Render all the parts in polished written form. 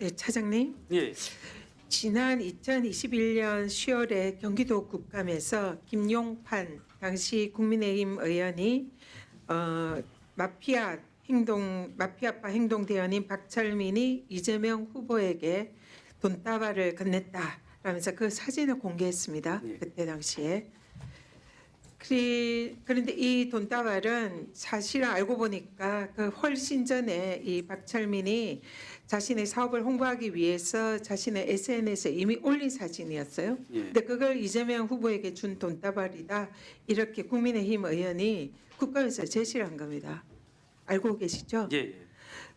네, 차장님. 예, 지난 2021년 10월에 경기도 국감에서 김용판 당시 국민의힘 의원이 마피아파 행동대원인 박철민이 이재명 후보에게 돈다발을 건넸다라면서 그 사진을 공개했습니다. 예. 그때 당시에. 그런데 이 돈다발은 사실 알고 보니까 그 훨씬 전에 이 박철민이 자신의 사업을 홍보하기 위해서 자신의 SNS에 이미 올린 사진이었어요. 예. 근데 그걸 이재명 후보에게 준 돈다발이다. 이렇게 국민의힘 의원이 국감에서 제시를 한 겁니다. 알고 계시죠? 예, 예.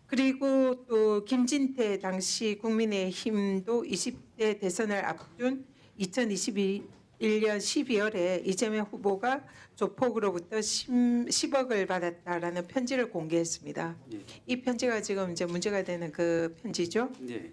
그리고 또 김진태 당시 국민의힘도 20대 대선을 앞둔 2021년 12월에 이재명 후보가 조폭으로부터 10억을 받았다라는 편지를 공개했습니다. 예. 이 편지가 지금 이제 문제가 되는 그 편지죠. 예.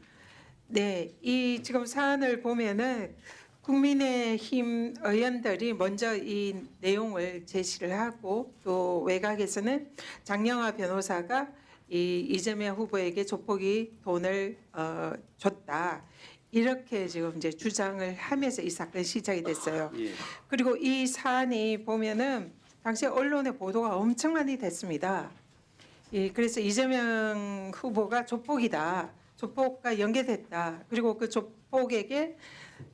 네, 이 지금 사안을 보면은 국민의힘 의원들이 먼저 이 내용을 제시를 하고 또 외곽에서는 장영하 변호사가 이 이재명 후보에게 조폭이 돈을 줬다. 이렇게 지금 이제 주장을 하면서 이 사건이 시작이 됐어요. 예. 그리고 이 사안이 보면은 당시 언론의 보도가 엄청 많이 됐습니다. 그래서 이재명 후보가 조폭이다. 조폭과 연계됐다. 그리고 그 조폭에게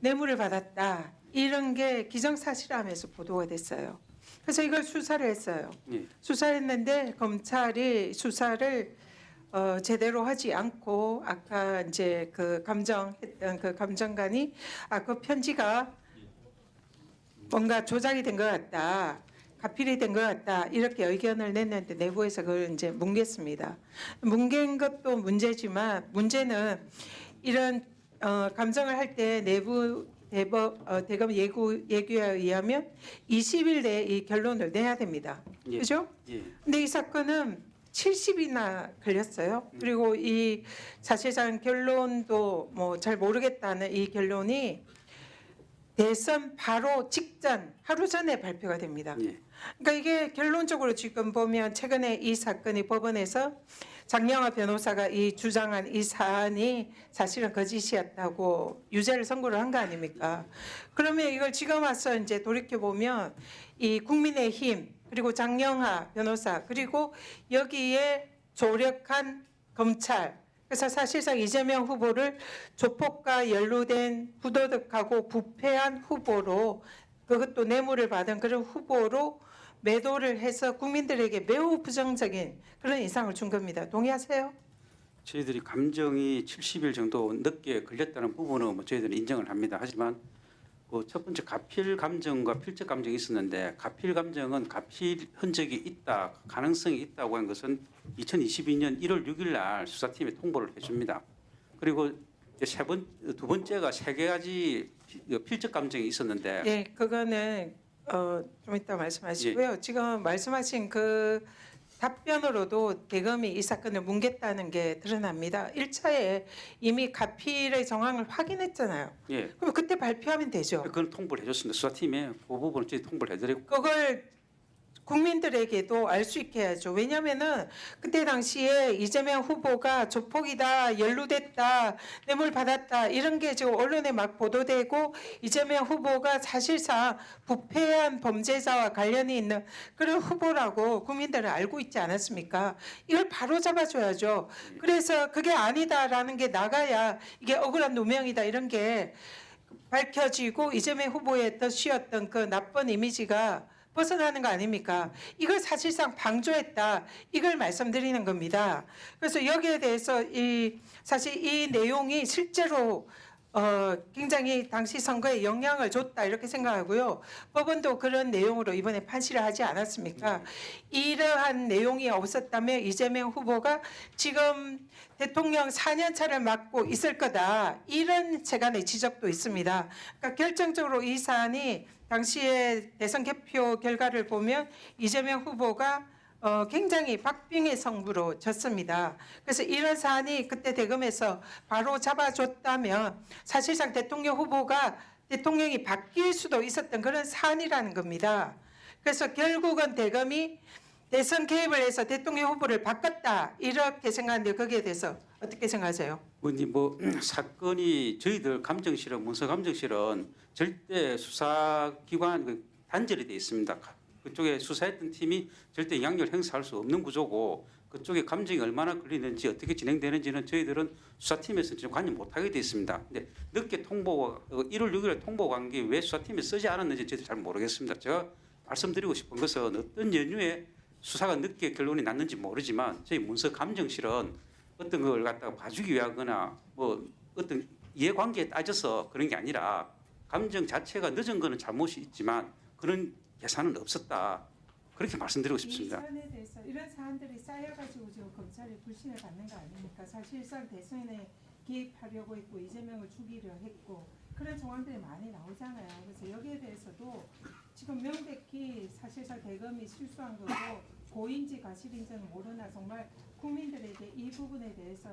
뇌물을 받았다. 이런 게 기정사실하면서 보도가 됐어요. 그래서 이걸 수사를 했어요. 예. 수사를 했는데 검찰이 수사를 제대로 하지 않고 아까 이제 그 감정했던 그 감정관이 그 편지가 뭔가 조작이 된 것 같다. 가필이 된 것 같다. 이렇게 의견을 냈는데 내부에서 그걸 이제 뭉갰습니다. 뭉갠 것도 문제지만 문제는 이런 감정을 할 때 내부 대검 예규에 의하면 20일 내에 이 결론을 내야 됩니다. 예. 그죠? 예. 근데 이 사건은 70일이나 걸렸어요. 그리고 이 사실상 결론도 뭐 잘 모르겠다는 이 결론이 대선 바로 직전 하루 전에 발표가 됩니다. 예. 그러니까 이게 결론적으로 지금 보면 최근에 이 사건이 법원에서 장영하 변호사가 이 주장한 이 사안이 사실은 거짓이었다고 유죄를 선고를 한 거 아닙니까? 그러면 이걸 지금 와서 이제 돌이켜 보면 이 국민의힘 그리고 장영하 변호사 그리고 여기에 조력한 검찰 그래서 사실상 이재명 후보를 조폭과 연루된 부도덕하고 부패한 후보로 그것도 뇌물을 받은 그런 후보로 매도를 해서 국민들에게 매우 부정적인 그런 인상을 준 겁니다. 동의하세요? 저희들이 감정이 70일 정도 늦게 걸렸다는 부분은 뭐 저희들은 인정을 합니다. 하지만 그 첫 번째 가필 감정과 필적 감정이 있었는데 가필 감정은 가필 흔적이 있다, 가능성이 있다고 한 것은 2022년 1월 6일 날 수사팀에 통보를 해줍니다. 그리고 이제 두 번째가 세 가지 필적 감정이 있었는데 네, 그거는 좀 이따 말씀하시고요. 지금 말씀하신 그 답변으로도 대검이 이 사건을 뭉갰다는 게 드러납니다. 1차에 이미 가필의 정황을 확인했잖아요. 예. 그럼 그때 발표하면 되죠. 그건 통보를 해줬습니다. 수사팀에 그 부분을 저희 통보를 해드렸고 그걸 국민들에게도 알 수 있게 해야죠. 왜냐하면은 그때 당시에 이재명 후보가 조폭이다, 연루됐다, 뇌물 받았다 이런 게 지금 언론에 막 보도되고 이재명 후보가 사실상 부패한 범죄자와 관련이 있는 그런 후보라고 국민들은 알고 있지 않았습니까? 이걸 바로 잡아줘야죠. 그래서 그게 아니다라는 게 나가야 이게 억울한 누명이다 이런 게 밝혀지고 이재명 후보의 덫이었던 그 나쁜 이미지가 벗어나는 거 아닙니까? 이걸 사실상 방조했다. 이걸 말씀드리는 겁니다. 그래서 여기에 대해서 사실 이 내용이 실제로 굉장히 당시 선거에 영향을 줬다 이렇게 생각하고요. 법원도 그런 내용으로 이번에 판시를 하지 않았습니까? 이러한 내용이 없었다면 이재명 후보가 지금 대통령 4년 차를 맡고 있을 거다. 이런 세간의 지적도 있습니다. 그러니까 결정적으로 이 사안이 당시의 대선 개표 결과를 보면 이재명 후보가 굉장히 박빙의 승부로 졌습니다. 그래서 이런 사안이 그때 대검에서 바로 잡아줬다면 사실상 대통령 후보가 대통령이 바뀔 수도 있었던 그런 사안이라는 겁니다. 그래서 결국은 대검이 대선 개입을 해서 대통령 후보를 바꿨다 이렇게 생각하는데 거기에 대해서 어떻게 생각하세요? 의원님 사건이 저희들 감정실은 문서 감정실은 절대 수사기관 단절이 돼 있습니다. 그쪽에 수사했던 팀이 절대 양력을 행사할 수 없는 구조고 그쪽에 감정이 얼마나 걸리는지 어떻게 진행되는지는 저희들은 수사팀에서 지금 관여 못하게 돼 있습니다. 근데 늦게 1월 6일에 통보가 간 게 왜 수사팀에 쓰지 않았는지 저희도 잘 모르겠습니다. 제가 말씀드리고 싶은 것은 어떤 연유에 수사가 늦게 결론이 났는지 모르지만 저희 문서 감정실은 어떤 걸 갖다가 봐주기 위하거나 뭐 어떤 이해관계에 따져서 그런 게 아니라 감정 자체가 늦은 거는 잘못이 있지만 그런 계산은 없었다. 그렇게 말씀드리고 싶습니다. 이 사안에 대해서 이런 사안들이 쌓여가지고 지금 검찰이 불신을 받는 거 아닙니까? 사실상 대선에 개입하려고 했고 이재명을 죽이려 했고 그런 정황들이 많이 나오잖아요. 그래서 여기에 대해서도 지금 명백히 사실상 대검이 실수한 거고 고인지 과실인지는 모르나 정말 국민들에게 이 부분에 대해서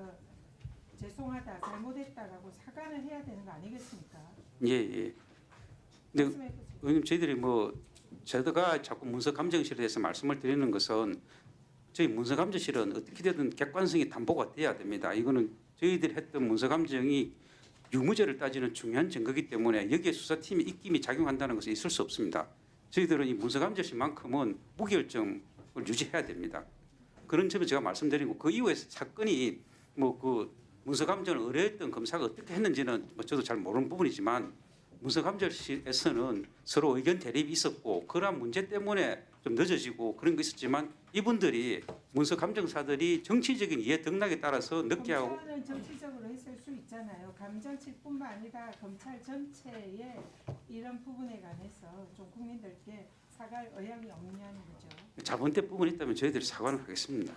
죄송하다, 잘못했다라고 사과를 해야 되는 거 아니겠습니까? 예. 근데 말씀해 보세요. 의원님 저희들이 제가 자꾸 문서 감정실에 대해서 말씀을 드리는 것은 저희 문서 감정실은 어떻게 되든 객관성이 담보가 돼야 됩니다. 이거는 저희들이 했던 문서 감정이 유무죄를 따지는 중요한 증거이기 때문에 여기에 수사팀이 입김이 작용한다는 것은 있을 수 없습니다. 저희들은 이 문서 감정실만큼은 무결점을 유지해야 됩니다. 그런 점을 제가 말씀드리고 그 이후에 사건이 그 문서 감정을 의뢰했던 검사가 어떻게 했는지는 저도 잘 모르는 부분이지만 문서 감정실에서는 서로 의견 대립이 있었고 그러한 문제 때문에 좀 늦어지고 그런 게 있었지만 이분들이 문서 감정사들이 정치적인 이해 등락에 따라서 늦게 하고 검찰은 정치적으로 했을 수 있잖아요. 감정실뿐만 아니라 검찰 전체의 이런 부분에 관해서 좀 국민들께 사과할 의향이 없냐는 거죠. 잘못된 부분이 있다면 저희들이 사과를 하겠습니다.